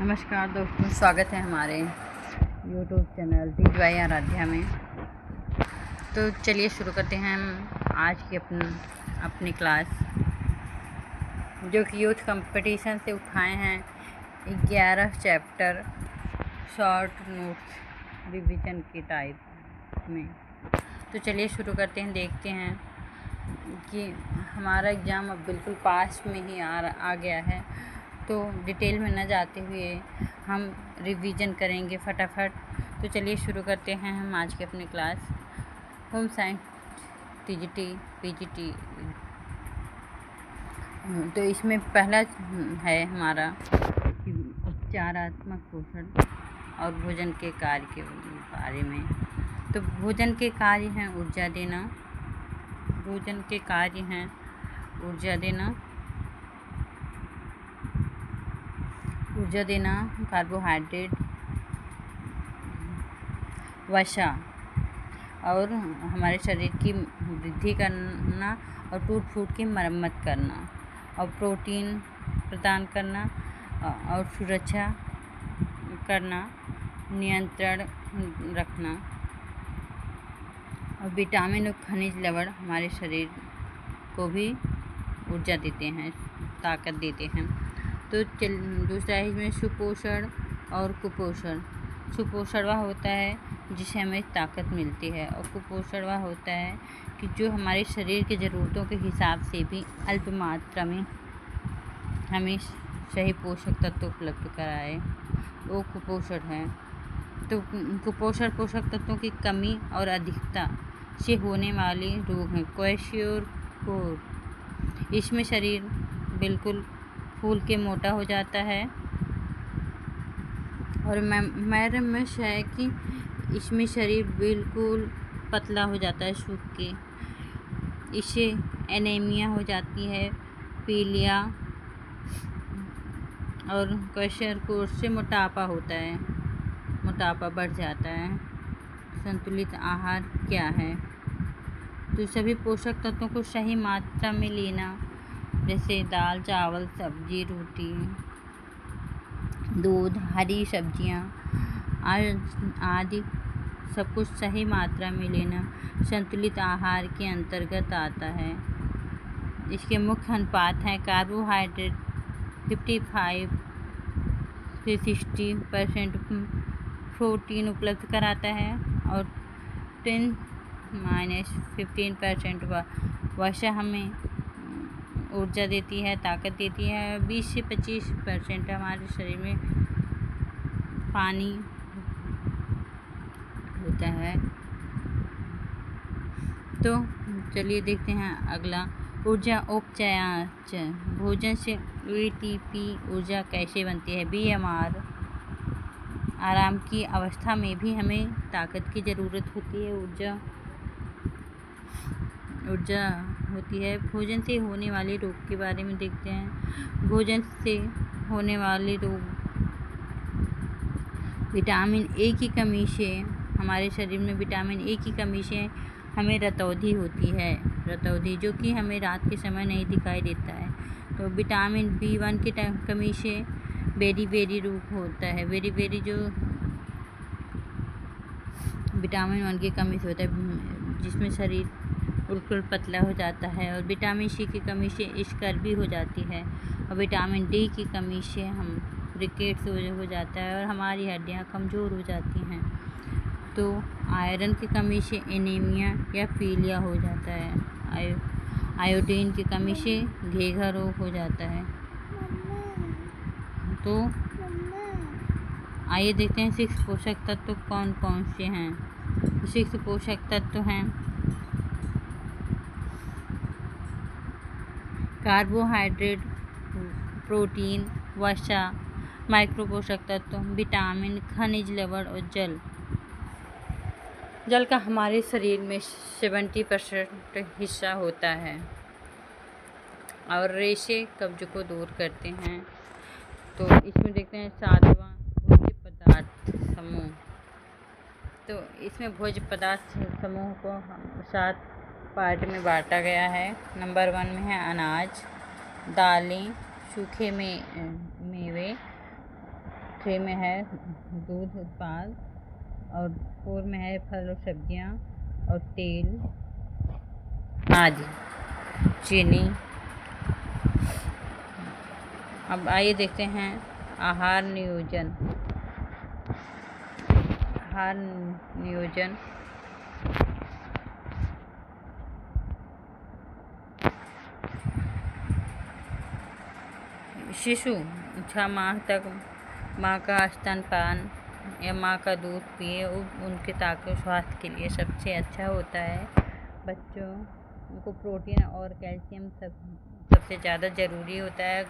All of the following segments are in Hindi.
नमस्कार दोस्तों, स्वागत है हमारे YouTube चैनल दीजवाई आराध्या में। तो चलिए शुरू करते हैं हम आज की अपनी क्लास, जो कि यूथ कंपटीशन से उठाए हैं 11 चैप्टर शॉर्ट नोट्स रिवीजन के टाइप में। तो चलिए शुरू करते हैं, देखते हैं कि हमारा एग्ज़ाम अब बिल्कुल पास में ही आ गया है। तो डिटेल में न जाते हुए हम रिवीजन करेंगे फटाफट। तो चलिए शुरू करते हैं हम आज की अपनी class. Home science TGT PGT. तो इसमें पहला है हमारा उपचारात्मक पोषण और भोजन के कार्य के बारे में। तो भोजन के कार्य हैं ऊर्जा देना। भोजन के कार्य हैं ऊर्जा देना, कार्बोहाइड्रेट, वसा और हमारे शरीर की वृद्धि करना और टूट फूट की मरम्मत करना और प्रोटीन प्रदान करना और सुरक्षा करना, नियंत्रण रखना और विटामिन और खनिज लवण हमारे शरीर को भी ऊर्जा देते हैं, ताकत देते हैं। तो दूसरा है इसमें सुपोषण और कुपोषण। सुपोषण वह होता है जिससे हमें ताकत मिलती है, और कुपोषण वह होता है कि जो हमारे शरीर की ज़रूरतों के हिसाब से भी अल्प मात्रा में हमें सही पोषक तत्व उपलब्ध कराए, वो कुपोषण है। तो कुपोषण पोषक तत्वों की कमी और अधिकता से होने वाले रोग हैं क्वैशोरकोर। इसमें शरीर बिल्कुल फूल के मोटा हो जाता है, और मैरमश है कि इसमें शरीर बिल्कुल पतला हो जाता है, सूख के। इससे एनीमिया हो जाती है, पीलिया, और क्वैशोरकोर से मोटापा होता है, मोटापा बढ़ जाता है। संतुलित आहार क्या है? तो सभी पोषक तत्वों को सही मात्रा में लेना, जैसे दाल, चावल, सब्जी, रोटी, दूध, हरी सब्जियां आदि सब कुछ सही मात्रा में लेना संतुलित आहार के अंतर्गत आता है। इसके मुख्य अनुपात हैं कार्बोहाइड्रेट 55 से 60% प्रोटीन उपलब्ध कराता है, और 10-15% वसा हमें ऊर्जा देती है, ताकत देती है। 20 से 25% हमारे शरीर में पानी होता है। तो चलिए देखते हैं अगला, ऊर्जा उपचय। भोजन से एटीपी ऊर्जा कैसे बनती है? बीएमआर। आराम की अवस्था में भी हमें ताकत की ज़रूरत होती है, ऊर्जा होती है। भोजन से होने वाले रोग के बारे में देखते हैं। भोजन से होने वाले रोग, विटामिन ए की कमी से, हमारे शरीर में विटामिन ए की कमी से हमें रतौंधी होती है, रतौंधी, जो कि हमें रात के समय नहीं दिखाई देता है। तो विटामिन B1 की कमी से बेरी रोग होता है। बेरी जो विटामिन 1 की कमी से होता है, जिसमें शरीर बिल्कुल पतला हो जाता है। और विटामिन सी की कमी से स्कर्वी हो जाती है, और विटामिन डी की कमी से हम रिकेट्स हो जाता है और हमारी हड्डियां कमज़ोर हो जाती हैं। तो आयरन की कमी से एनीमिया या पीलिया हो जाता है। आयोडीन की कमी से घेघा रोग हो जाता है। तो आइए देखते हैं 6 पोषक तत्व कौन कौन से हैं। 6 पोषक तत्व हैं कार्बोहाइड्रेट, प्रोटीन, वसा, माइक्रो पोषक तत्व, विटामिन, खनिज लवण और जल। जल का हमारे शरीर में 70% हिस्सा होता है, और रेशे कब्ज को दूर करते हैं। तो इसमें देखते हैं 7वां भोज्य पदार्थ समूह। तो इसमें भोज्य पदार्थ समूह को 7 पार्ट में बांटा गया है। नंबर 1 में है अनाज, दालें, सूखे मेवे, 3 में है दूध उत्पाद, और 4 में है फल और सब्जियां और तेल आदि, चीनी। अब आइए देखते हैं आहार नियोजन। आहार नियोजन शिशु 6 माह तक माँ का स्तनपान या माँ का दूध पिए, उनके ताकत स्वास्थ्य के लिए सबसे अच्छा होता है। बच्चों को प्रोटीन और कैल्शियम सबसे ज़्यादा ज़रूरी होता है।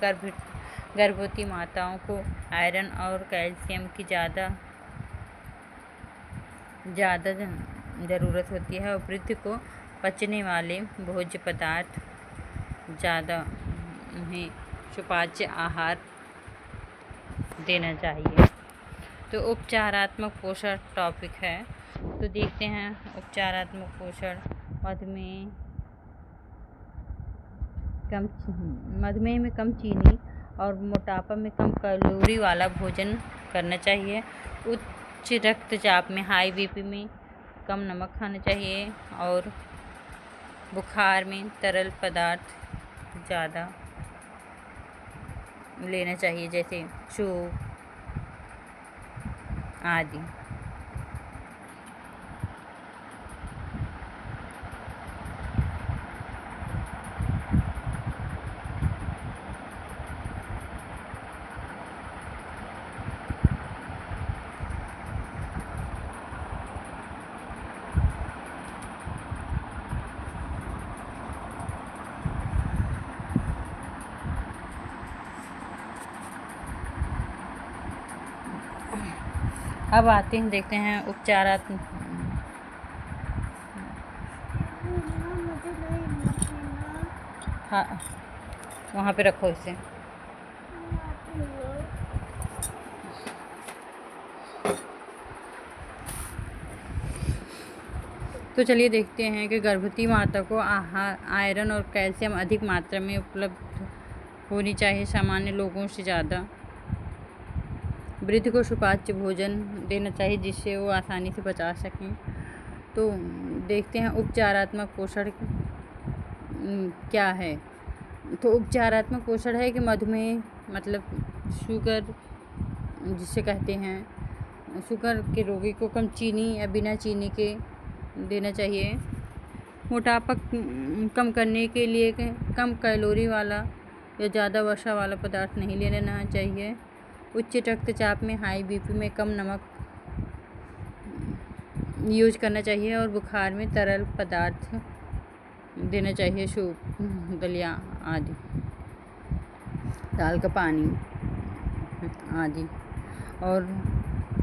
गर्भवती माताओं को आयरन और कैल्शियम की ज़्यादा ज़रूरत होती है, और वृद्ध को पचने वाले भोज्य पदार्थ ज़्यादा उन्हें सुपाच्य आहार देना चाहिए। तो उपचारात्मक पोषण टॉपिक है, तो देखते हैं उपचारात्मक पोषण। मधुमेह में कम चीनी और मोटापा में कम कैलोरी वाला भोजन करना चाहिए। उच्च रक्तचाप में हाई बीपी में कम नमक खाना चाहिए, और बुखार में तरल पदार्थ ज़्यादा लेना चाहिए, जैसे सूप आदि। अब आते हैं, देखते हैं उपचारात्मक। हाँ, वहाँ पे रखो इसे। तो चलिए देखते हैं कि गर्भवती माता को आयरन और कैल्शियम अधिक मात्रा में उपलब्ध होनी चाहिए, सामान्य लोगों से ज़्यादा। वृद्ध को सुपाच्य भोजन देना चाहिए, जिससे वो आसानी से पचा सकें। तो देखते हैं उपचारात्मक पोषण क्या है। तो उपचारात्मक पोषण है कि मधुमेह मतलब शुगर जिसे कहते हैं, शुगर के रोगी को कम चीनी या बिना चीनी के देना चाहिए। मोटापा कम करने के लिए कम कैलोरी वाला या ज़्यादा वसा वाला पदार्थ नहीं लेना चाहिए। उच्च रक्तचाप में हाई बीपी में कम नमक यूज करना चाहिए, और बुखार में तरल पदार्थ देना चाहिए, सूप, दलिया आदि, दाल का पानी आदि। और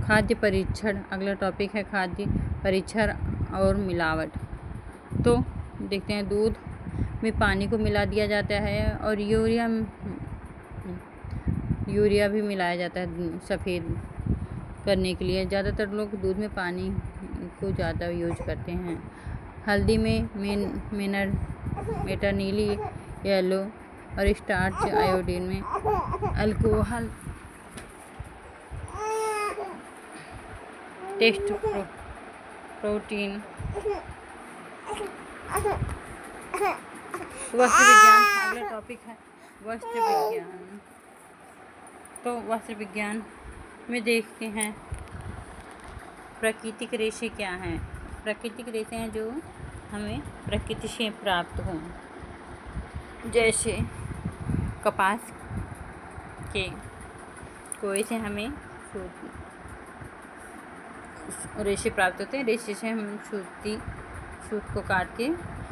खाद्य परीक्षण अगला टॉपिक है, खाद्य परीक्षण और मिलावट। तो देखते हैं, दूध में पानी को मिला दिया जाता है, और यूरिया भी मिलाया जाता है सफ़ेद करने के लिए। ज़्यादातर लोग दूध में पानी को ज़्यादा यूज करते हैं। हल्दी में मेटानीली येलो, और स्टार्च आयोडीन में अल्कोहल, टेस्ट प्रोटीन। वस्त्र विज्ञान अगला टॉपिक है, वस्त्र विज्ञान। तो वस्त्र विज्ञान में देखते हैं प्राकृतिक रेशे क्या हैं। प्राकृतिक रेशे हैं जो हमें प्रकृति से प्राप्त हों, जैसे कपास के कोए से हमें रेशे प्राप्त होते हैं। रेशे से हम सूत को काट के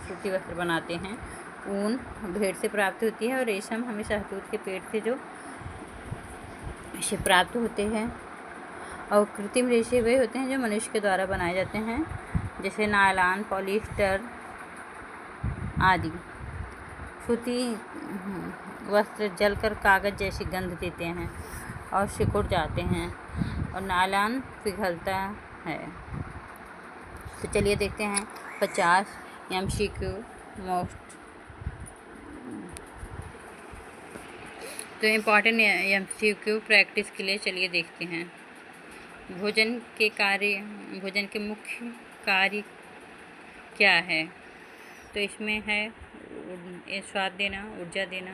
सूती वस्त्र बनाते हैं। ऊन भेड़ से प्राप्त होती है, और रेशम हमें शहतूत के पेड़ से जो रेशे प्राप्त होते हैं। और कृत्रिम रेशे वे होते हैं जो मनुष्य के द्वारा बनाए जाते हैं, जैसे नायलॉन, पॉलिएस्टर आदि। सूती वस्त्र जलकर कागज़ जैसी गंध देते हैं और सिकुड़ जाते हैं, और नायलॉन पिघलता है। तो चलिए देखते हैं 50 MCQ मोस्ट तो इम्पॉर्टेंट MCQ प्रैक्टिस के लिए चलिए देखते हैं। भोजन के मुख्य कार्य क्या है? तो इसमें है स्वाद देना, ऊर्जा देना।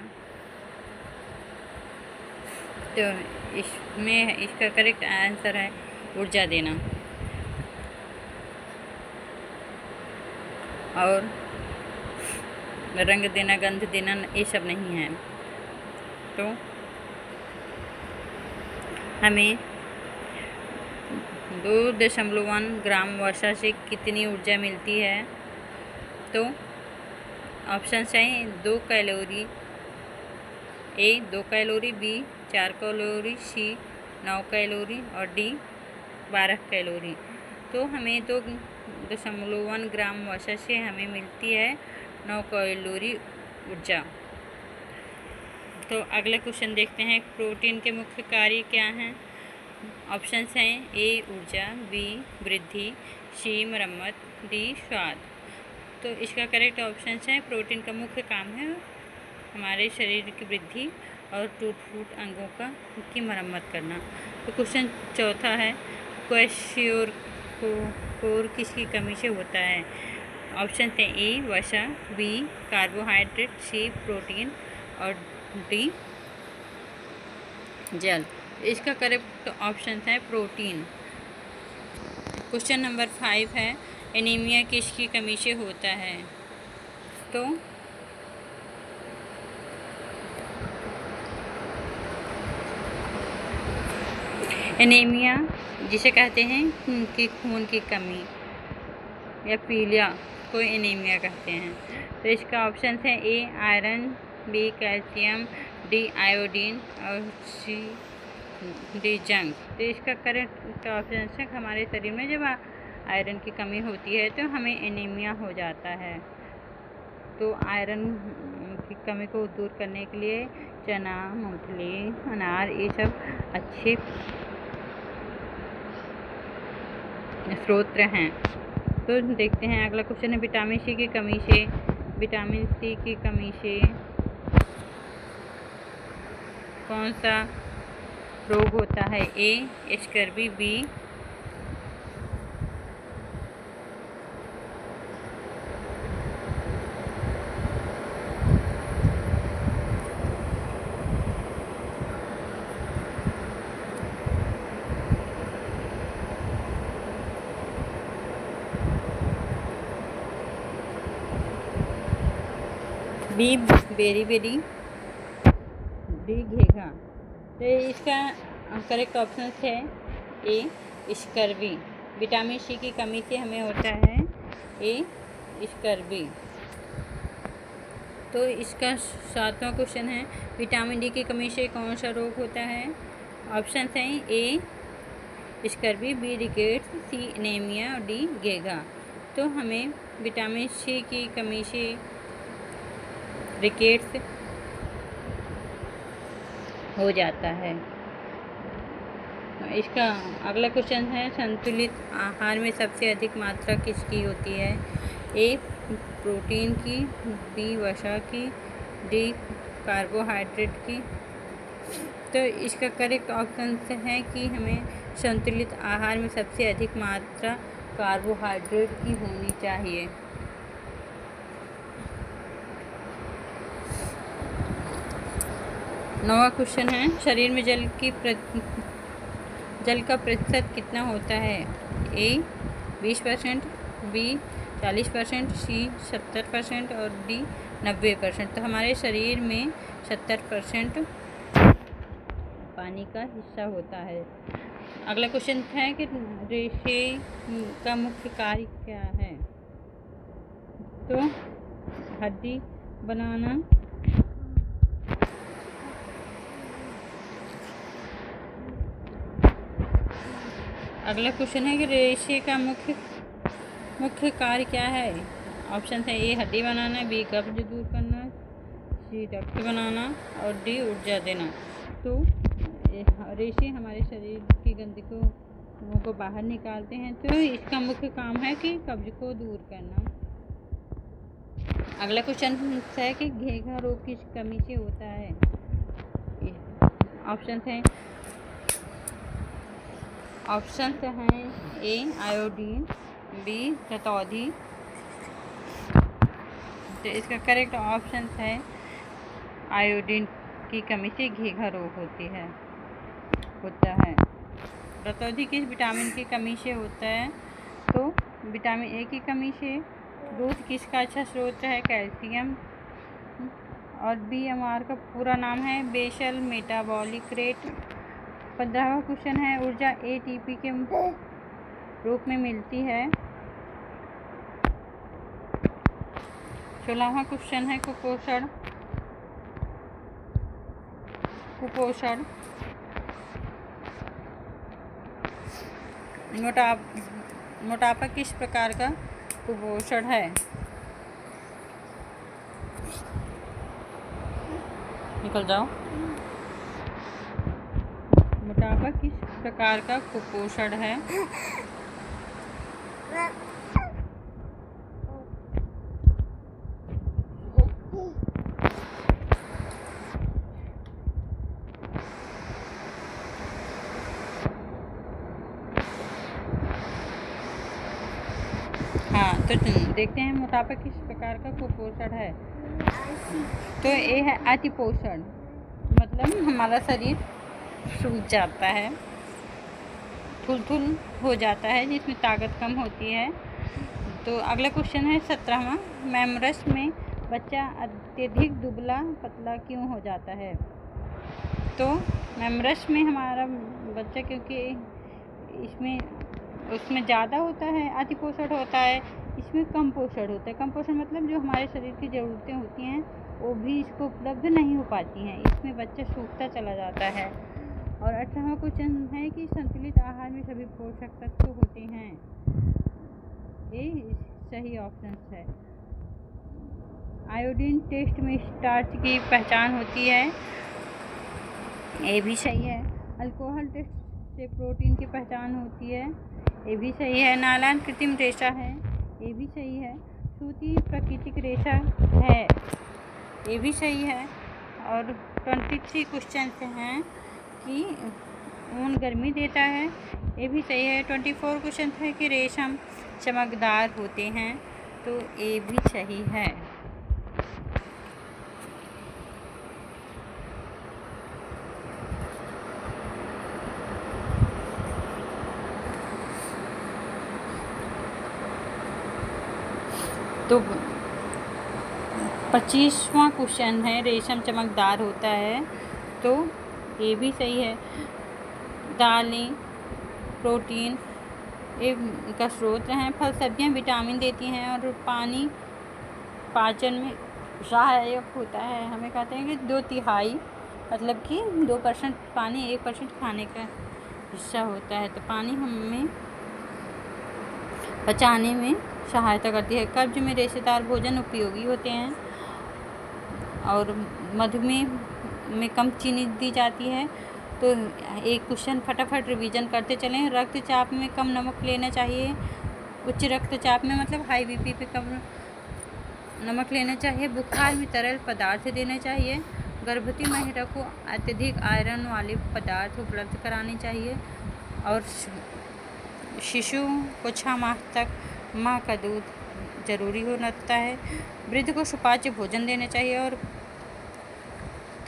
तो इसमें इसका करेक्ट आंसर है ऊर्जा देना। और रंग देना, गंध देना, ये सब नहीं है। तो हमें 2.1 ग्राम वसा से कितनी ऊर्जा मिलती है? तो ऑप्शन हैं 2 calorie, A 2 calorie, B 4 calorie, C 9 calorie और D 12 कैलोरी। तो हमें 2.1 ग्राम वसा से हमें मिलती है 9 कैलोरी ऊर्जा। तो अगला क्वेश्चन देखते हैं, प्रोटीन के मुख्य कार्य क्या हैं? ऑप्शंस हैं A ऊर्जा, B वृद्धि, C मरम्मत, D स्वाद। तो इसका करेक्ट ऑप्शन है प्रोटीन का मुख्य काम है हमारे शरीर की वृद्धि और टूट-फूट अंगों की मरम्मत करना। तो क्वेश्चन चौथा है, क्वेश्योर किसकी कमी से होता है? ऑप्शन है A वसा, B कार्बोहाइड्रेट, C प्रोटीन और D जल। इसका करेक्ट ऑप्शन है प्रोटीन। क्वेश्चन नंबर 5 है, एनीमिया किसकी कमी से होता है? तो एनीमिया जिसे कहते हैं कि खून की कमी या पीलिया को एनीमिया कहते हैं। तो इसका ऑप्शन है A iron, B calcium, D iodine और C D जंक। तो इसका करेक्ट ऑप्शन है हमारे शरीर में जब आयरन की कमी होती है तो हमें एनीमिया हो जाता है। तो आयरन की कमी को दूर करने के लिए चना, मूंगफली, अनार ये सब अच्छे स्रोत हैं। तो देखते हैं अगला क्वेश्चन है, विटामिन सी की कमी से कौन सा रोग होता है? A scurvy, B beriberi, D घेघा। तो इसका करेक्ट ऑप्शन है A स्कर्वी। विटामिन सी की कमी से हमें होता है A स्कर्वी। तो इसका 7वां क्वेश्चन है, विटामिन डी की कमी से कौन सा रोग होता है? ऑप्शन हैं A scurvy, B rickets, C anaemia और D घेघा। तो हमें विटामिन सी की कमी से रिकेट्स हो जाता है। इसका अगला क्वेश्चन है, संतुलित आहार में सबसे अधिक मात्रा किसकी होती है? A प्रोटीन की, B वसा की, D कार्बोहाइड्रेट की। तो इसका करेक्ट ऑप्शन है कि हमें संतुलित आहार में सबसे अधिक मात्रा कार्बोहाइड्रेट की होनी चाहिए। नवा क्वेश्चन है, शरीर में जल का प्रतिशत कितना होता है? A 20%, B 40%, C 70% और D 90%। तो हमारे शरीर में 70% पानी का हिस्सा होता है। अगला क्वेश्चन है कि रेशे का मुख्य कार्य क्या है? तो हड्डी बनाना, अगला क्वेश्चन है कि रेशे का मुख्य कार्य क्या है? ऑप्शन है A हड्डी बनाना, B कब्ज दूर करना, C रक्त बनाना और D ऊर्जा देना। तो रेशे हमारे शरीर की गंदगियों को बाहर निकालते हैं। तो इसका मुख्य काम है कि कब्ज को दूर करना। अगला क्वेश्चन है कि घेघा रोग किस कमी से होता है? ऑप्शन हैं ए आयोडीन, बी रतौधी। तो इसका करेक्ट ऑप्शन है आयोडीन की कमी से घेघा रोग होता है। रतौधी किस विटामिन की कमी से होता है? तो विटामिन ए की कमी से। दूध किसका अच्छा स्रोत है? कैल्शियम। और BMR का पूरा नाम है बेसल मेटाबॉलिक रेट। 15वां क्वेश्चन है ऊर्जा ATP के रूप में मिलती है। 16वां क्वेश्चन है कुपोषण। मोटापा किस प्रकार का कुपोषण है? निकल जाओ। मोटापा किस प्रकार का कुपोषण है? हाँ, तो देखते हैं मोटापा किस प्रकार का कुपोषण है। तो ये है अतिपोषण, मतलब हमारा शरीर सूख जाता है, थुल हो जाता है, जिसमें ताकत कम होती है। तो अगला क्वेश्चन है 17वां, मेमरस में बच्चा अत्यधिक दुबला पतला क्यों हो जाता है? तो मेमरस में हमारा बच्चा क्योंकि उसमें ज़्यादा होता है, अतिपोषण होता है, इसमें कम पोषण होता है। कम पोषण मतलब जो हमारे शरीर की ज़रूरतें होती हैं वो भी इसको उपलब्ध नहीं हो पाती हैं, इसमें बच्चा सूखता चला जाता है। और 18वां क्वेश्चन है कि संतुलित आहार में सभी पोषक तत्व होते हैं। ये सही ऑप्शन है। आयोडीन टेस्ट में स्टार्च की पहचान होती है, ये भी सही है। अल्कोहल टेस्ट से प्रोटीन की पहचान होती है, ये भी सही है। नायलॉन कृत्रिम रेशा है, ये भी सही है। सूती प्राकृतिक रेशा है, ये भी सही है। और 23 क्वेश्चन हैं कि ऊन गर्मी देता है, ये भी सही है। 24 क्वेश्चन है कि रेशम चमकदार होते हैं, तो ये भी सही है। तो 25वां क्वेश्चन है रेशम चमकदार होता है, तो ये भी सही है। दालें प्रोटीन का स्रोत हैं। फल सब्जियां विटामिन देती हैं और पानी पाचन में सहायक होता है। हमें कहते हैं कि 2/3 मतलब कि 2% पानी 1% खाने का हिस्सा होता है। तो पानी हमें पचाने में सहायता करती है। कब्ज में रेशेदार भोजन उपयोगी होते हैं। और मधुमेह में कम चीनी दी जाती है। तो एक क्वेश्चन फटाफट रिवीजन करते चलें। रक्तचाप में कम नमक लेना चाहिए। उच्च रक्तचाप में मतलब हाई बीपी पे कम नमक लेना चाहिए। बुखार में तरल पदार्थ देना चाहिए। गर्भवती महिला को अत्यधिक आयरन वाले पदार्थ उपलब्ध कराने चाहिए। और शिशु को 6 माह तक माँ का दूध जरूरी होता है। वृद्ध को सुपाच्य भोजन देना चाहिए। और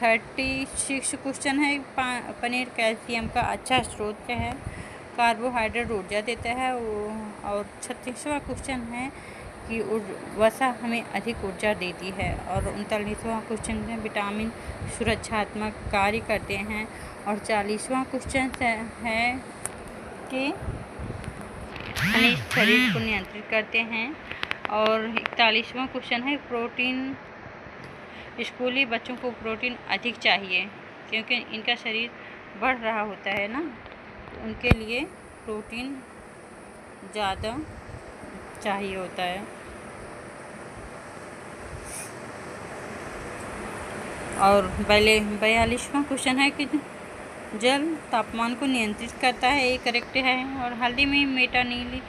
36 क्वेश्चन है पनीर कैल्शियम का अच्छा स्रोत है। कार्बोहाइड्रेट ऊर्जा देता है। और 36वां क्वेश्चन है कि वसा हमें अधिक ऊर्जा देती है। और 39वां क्वेश्चन है विटामिन सुरक्षात्मक कार्य करते हैं। और 40वां क्वेश्चन है कि खनिज शरीर को नियंत्रित करते हैं। और 41वां क्वेश्चन है प्रोटीन। स्कूली बच्चों को प्रोटीन अधिक चाहिए क्योंकि इनका शरीर बढ़ रहा होता है ना, तो उनके लिए प्रोटीन ज़्यादा चाहिए होता है। और 42वां क्वेश्चन है कि जल तापमान को नियंत्रित करता है, ये करेक्ट है। और हल्दी में मेटानील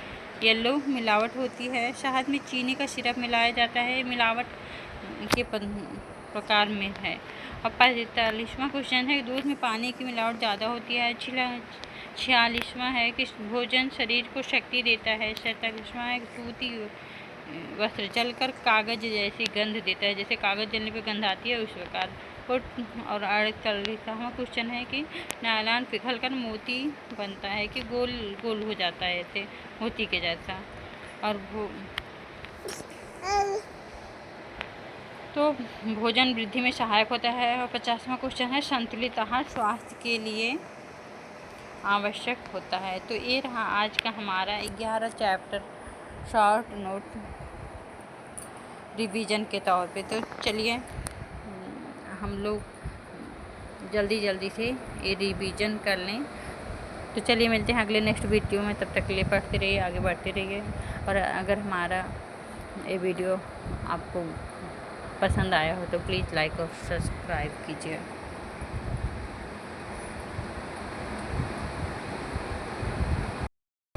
येलो मिलावट होती है। शहद में चीनी का सिरप मिलाया जाता है, मिलावट के प्रकार में है। और 45वां क्वेश्चन है दूध में पानी की मिलावट ज़्यादा होती है। 46वां है कि भोजन शरीर को शक्ति देता है। 47वां है सूती वस्त्र जलकर कागज जैसी गंध देता है, जैसे कागज जलने पे गंध आती है उस प्रकार। और 48वां क्वेश्चन है कि नायलॉन पिघलकर मोती बनता है, कि गोल गोल हो जाता है ऐसे मोती के जैसा। और तो भोजन वृद्धि में सहायक होता है। और 50वां क्वेश्चन है संतुलित आहार स्वास्थ्य के लिए आवश्यक होता है। तो ये रहा आज का हमारा 11 चैप्टर शॉर्ट नोट रिवीजन के तौर पे। तो चलिए हम लोग जल्दी से ये रिवीजन कर लें। तो चलिए मिलते हैं अगले नेक्स्ट वीडियो में, तब तक के लिए पढ़ते रहिए, आगे बढ़ते रहिए। और अगर हमारा ये वीडियो आपको पसंद आया हो तो प्लीज़ लाइक और सब्सक्राइब कीजिए।